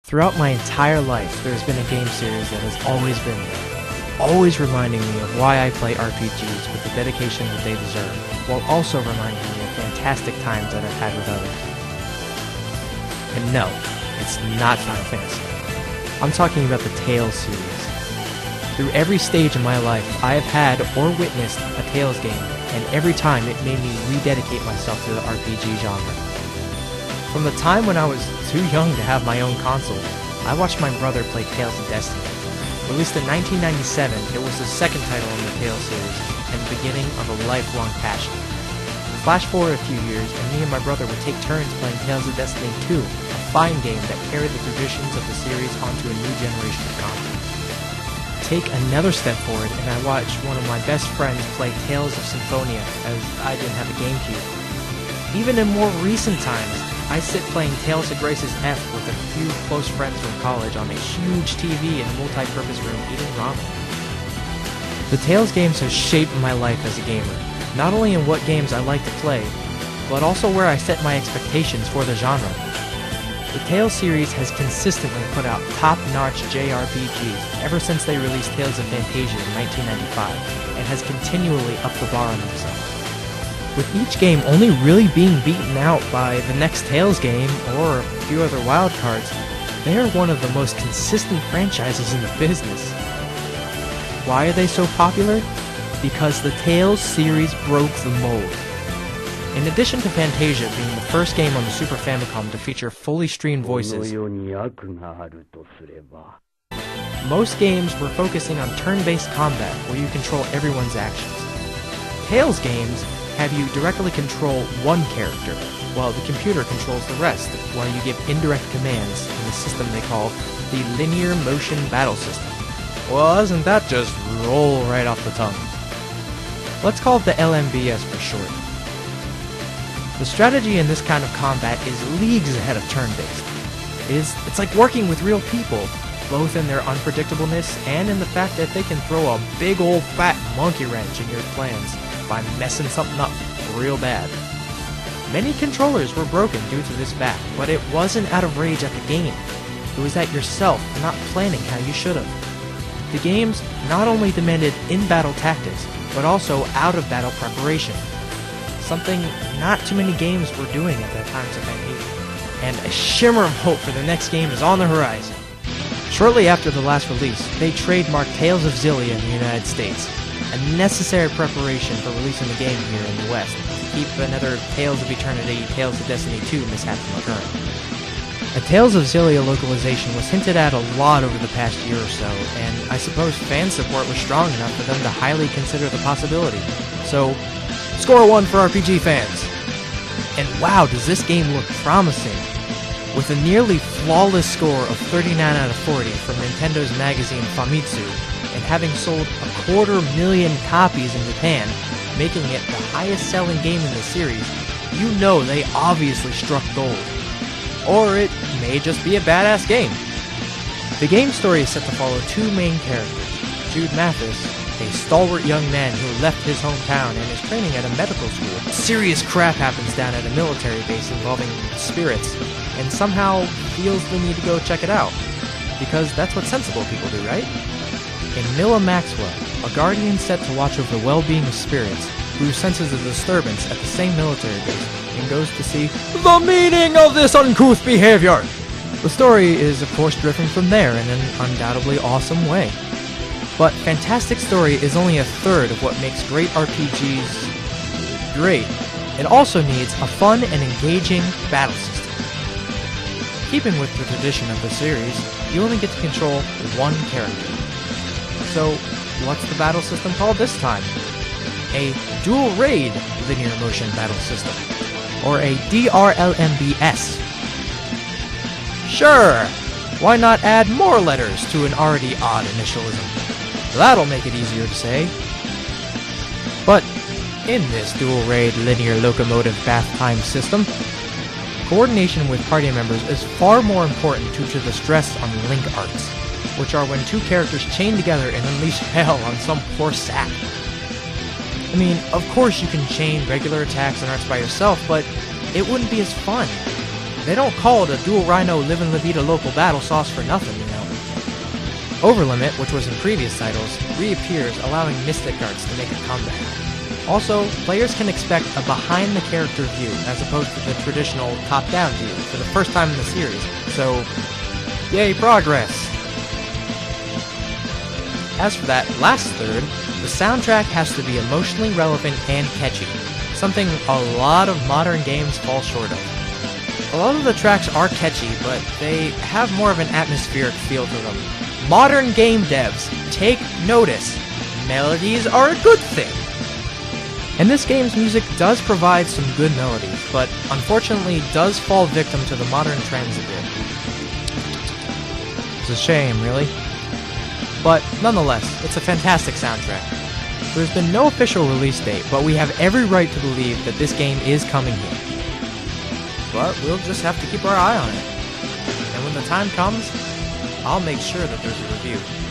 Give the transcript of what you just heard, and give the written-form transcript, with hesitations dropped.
Throughout my entire life, there's been a game series that has always been there, always reminding me of why I play RPGs with the dedication that they deserve, while also reminding me of fantastic times that I've had with others. And no, it's not Final Fantasy. I'm talking about the Tales series. Through every stage in my life, I have had or witnessed a Tales game, and every time it made me rededicate myself to the RPG genre. From the time when I was too young to have my own console, I watched my brother play Tales of Destiny. Released in 1997, it was the second title in the Tales series, and the beginning of a lifelong passion. Flash forward a few years, and me and my brother would take turns playing Tales of Destiny 2, a fine game that carried the traditions of the series onto a new generation of consoles. Take another step forward, and I watched one of my best friends play Tales of Symphonia, as I didn't have a GameCube. Even in more recent times, I sit playing Tales of Grace's F with a few close friends from college on a huge TV in a multi-purpose room eating ramen. The Tales games have shaped my life as a gamer, not only in what games I like to play, but also where I set my expectations for the genre. The Tales series has consistently put out top-notch JRPGs ever since they released Tales of Fantasia in 1995, and has continually upped the bar on themselves. With each game only really being beaten out by the next Tales game or a few other wildcards, they are one of the most consistent franchises in the business. Why are they so popular? Because the Tales series broke the mold. In addition to Fantasia being the first game on the Super Famicom to feature fully streamed voices, most games were focusing on turn-based combat where you control everyone's actions. Tales games have you directly control one character, while the computer controls the rest, while you give indirect commands in the system they call the Linear Motion Battle System. Well, doesn't that just roll right off the tongue? Let's call it the LMBS for short. The strategy in this kind of combat is leagues ahead of turn-based. It's like working with real people, both in their unpredictableness and in the fact that they can throw a big old fat monkey wrench in your plans by messing something up real bad. Many controllers were broken due to this fact, but it wasn't out of rage at the game. It was at yourself for not planning how you should have. The games not only demanded in-battle tactics, but also out-of-battle preparation. Something not too many games were doing at that time to Fantasia. And a shimmer of hope for the next game is on the horizon. Shortly after the last release, they trademarked Tales of Xillia in the United States, a necessary preparation for releasing the game here in the West, to keep another Tales of Eternity, Tales of Destiny 2 mishap from occurring. A Tales of Xillia localization was hinted at a lot over the past year or so, and I suppose fan support was strong enough for them to highly consider the possibility. So, score 1 for RPG fans! And wow, does this game look promising! With a nearly flawless score of 39 out of 40 from Nintendo's magazine Famitsu, and having sold 250,000 copies in Japan, making it the highest-selling game in the series, you know they obviously struck gold. Or it may just be a badass game. The game's story is set to follow two main characters. Jude Mathis, a stalwart young man who left his hometown and is training at a medical school. Serious crap happens down at a military base involving spirits, and somehow feels the need to go check it out. Because that's what sensible people do, right? And Milla Maxwell, a guardian set to watch over the well-being of spirits, who senses a disturbance at the same military base and goes to see the meaning of this uncouth behavior. The story is of course driven from there in an undoubtedly awesome way. But fantastic story is only a third of what makes great RPGs great. It also needs a fun and engaging battle system. Keeping with the tradition of the series, you only get to control one character. So, what's the battle system called this time? A dual raid linear motion battle system, or a DRLMBS. Sure, why not add more letters to an already odd initialism? That'll make it easier to say. But in this dual raid linear locomotive bath time system, coordination with party members is far more important due to the stress on link arts, which are when two characters chain together and unleash hell on some poor sap. I mean, of course you can chain regular attacks and arts by yourself, but it wouldn't be as fun. They don't call it a dual rhino livin' La Vida local battle sauce for nothing, you know. Overlimit, which was in previous titles, reappears, allowing Mystic Guards to make a comeback. Also, players can expect a behind-the-character view, as opposed to the traditional top-down view, for the first time in the series, so yay, progress! As for that last third, the soundtrack has to be emotionally relevant and catchy, something a lot of modern games fall short of. A lot of the tracks are catchy, but they have more of an atmospheric feel to them. Modern game devs, take notice. Melodies are a good thing. And this game's music does provide some good melodies, but unfortunately does fall victim to the modern trends a bit. It's a shame, really. But nonetheless, it's a fantastic soundtrack. There's been no official release date, but we have every right to believe that this game is coming here. But we'll just have to keep our eye on it. And when the time comes, I'll make sure that there's a review.